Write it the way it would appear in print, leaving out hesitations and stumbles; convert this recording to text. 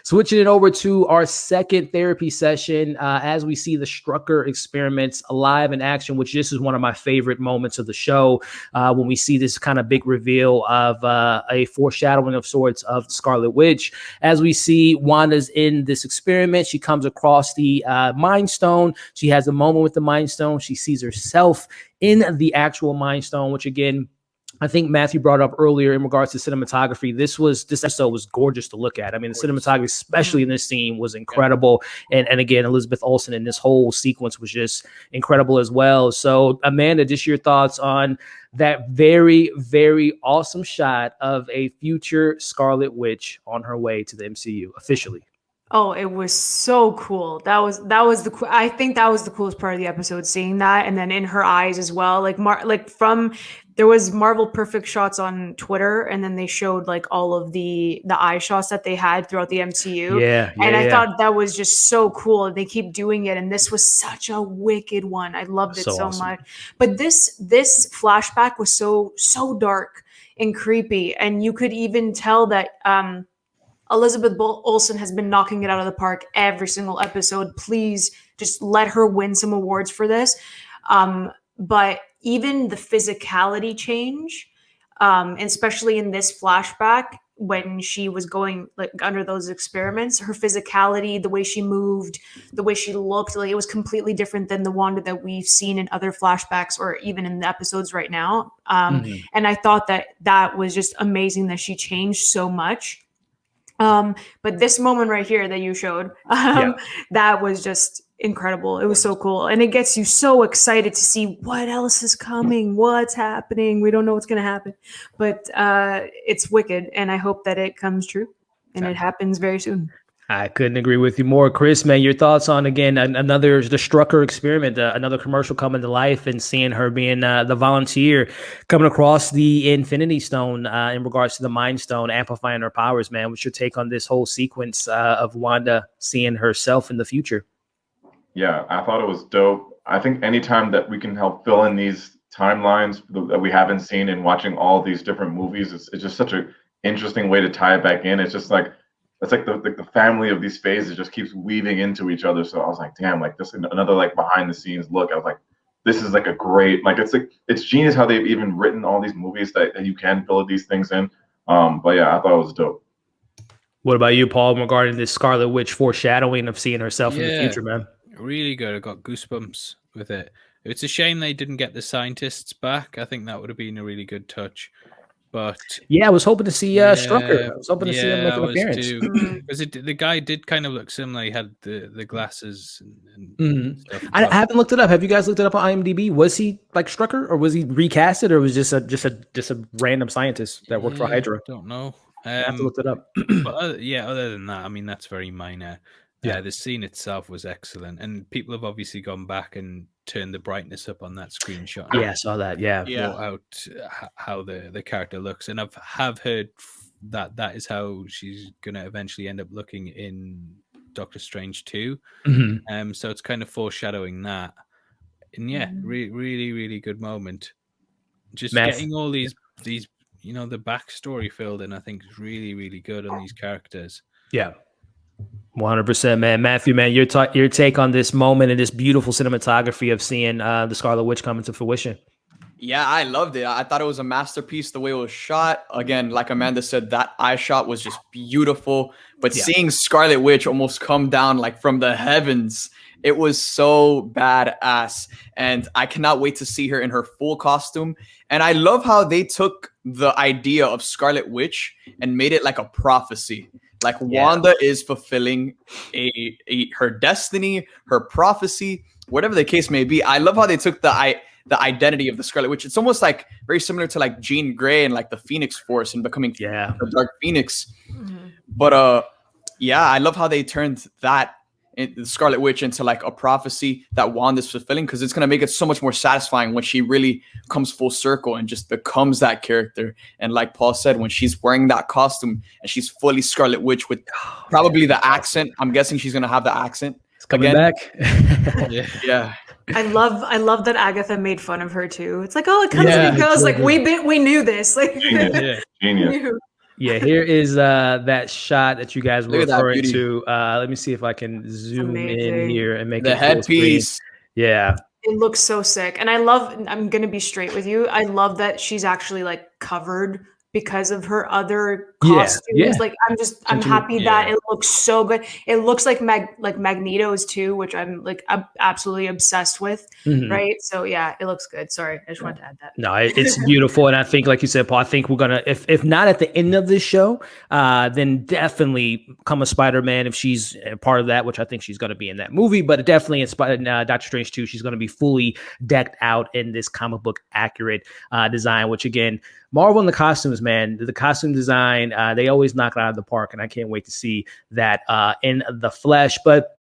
Switching it over to our second therapy session, as we see the Strucker experiments live in action, which this is one of my favorite moments of the show, when we see this kind of big reveal of a foreshadowing of sorts of Scarlet Witch. As we see Wanda's in this experiment, she comes across the Mind Stone. She has a moment with the Mind Stone. She sees herself in the actual Mind Stone, which again, I think Matthew brought up earlier in regards to cinematography. This episode was gorgeous to look at. I mean, the cinematography, especially in this scene, was incredible. And again, Elizabeth Olsen in this whole sequence was just incredible as well. So, Amanda, just your thoughts on that very, very awesome shot of a future Scarlet Witch on her way to the MCU officially. Oh, it was so cool. I think that was the coolest part of the episode, seeing that, and then in her eyes as well. There was Marvel Perfect shots on Twitter, and then they showed like all of the eye shots that they had throughout the MCU. I thought that was just so cool. They keep doing it, and this was such a wicked one. I loved it so awesome. Much. But this flashback was so dark and creepy, and you could even tell that Elizabeth Olsen has been knocking it out of the park every single episode. Please just let her win some awards for this. But even the physicality change, especially in this flashback when she was going like under those experiments, her physicality, the way she moved, the way she looked, like it was completely different than the Wanda that we've seen in other flashbacks or even in the episodes right now. And I thought that was just amazing that she changed so much. But this moment right here that you showed, that was just incredible. It was so cool. And it gets you so excited to see what else is coming, what's happening. We don't know what's going to happen, but it's wicked. And I hope that it comes true and it happens very soon. I couldn't agree with you more. Chris, man, your thoughts on, again, the Strucker experiment, another commercial coming to life and seeing her being the volunteer coming across the Infinity Stone in regards to the Mind Stone, amplifying her powers, man. What's your take on this whole sequence of Wanda seeing herself in the future? Yeah, I thought it was dope. I think anytime that we can help fill in these timelines that we haven't seen in watching all these different movies, it's just such an interesting way to tie it back in. It's just like, it's like the family of these phases just keeps weaving into each other. So I was like, damn, like this another like behind the scenes look. I was like, this is like a great, it's genius how they've even written all these movies that you can fill these things in. But yeah, I thought it was dope. What about you, Paul, regarding this Scarlet Witch foreshadowing of seeing herself in the future, man? Really good. I got goosebumps with it. It's a shame they didn't get the scientists back. I think that would have been a really good touch. But yeah, I was hoping to see Strucker. I was hoping to see him make an appearance. Because the guy did kind of look similar. He had the glasses and stuff. I haven't looked it up. Have you guys looked it up on IMDb? Was he like Strucker, or was he recasted, or was just a random scientist that worked for HYDRA? I don't know. I have to look it up. But other than that, I mean, that's very minor. Yeah, the scene itself was excellent, and people have obviously gone back and turned the brightness up on that screenshot. Yeah, I saw that. Yeah, out how the character looks, and have heard that is how she's gonna eventually end up looking in Doctor Strange 2. So it's kind of foreshadowing that, and really good moment. Just getting all these the backstory filled in, I think, is really good on these characters. Yeah. 100%, man. Matthew, man, your take on this moment and this beautiful cinematography of seeing the Scarlet Witch come into fruition. Yeah, I loved it. I thought it was a masterpiece the way it was shot. Again, like Amanda said, that eye shot was just beautiful. But seeing Scarlet Witch almost come down like from the heavens, it was so badass. And I cannot wait to see her in her full costume. And I love how they took the idea of Scarlet Witch and made it like a prophecy. Like Wanda is fulfilling her destiny, her prophecy, whatever the case may be. I love how they took the identity of the Scarlet Witch. It's almost like very similar to like Jean Grey and like the Phoenix Force and becoming the Dark Phoenix. But I love how they turned the Scarlet Witch into like a prophecy that Wanda's fulfilling, because it's going to make it so much more satisfying when she really comes full circle and just becomes that character. And like Paul said, when she's wearing that costume and she's fully Scarlet Witch with probably the accent, I'm guessing she's going to have the accent. It's coming back. Yeah. I love that Agatha made fun of her too. It's like, oh, it comes and it goes. Like we knew this. Like Genius. Yeah, here is that shot that you guys were Look at that referring beauty. to. Let me see if I can zoom in amazing. here and make The it full screen. headpiece. Yeah. It looks so sick. And I'm going to be straight with you. I love that she's actually like covered because of her other costumes. Yeah. Like I'm happy that Yeah. it looks so good. It looks like Magneto's too, which I'm like absolutely obsessed with. Mhm. Right. So yeah, it looks good. Sorry. I just wanted to add that. No, it's beautiful. And I think, like you said, Paul, I think we're going to, if not at the end of this show, then definitely come a Spider-Man if she's a part of that, which I think she's going to be in that movie. But definitely in Doctor Strange 2, she's going to be fully decked out in this comic book accurate design, which again, Marvel and the costumes, man, the costume design, they always knock it out of the park. And I can't wait to see that in the flesh. But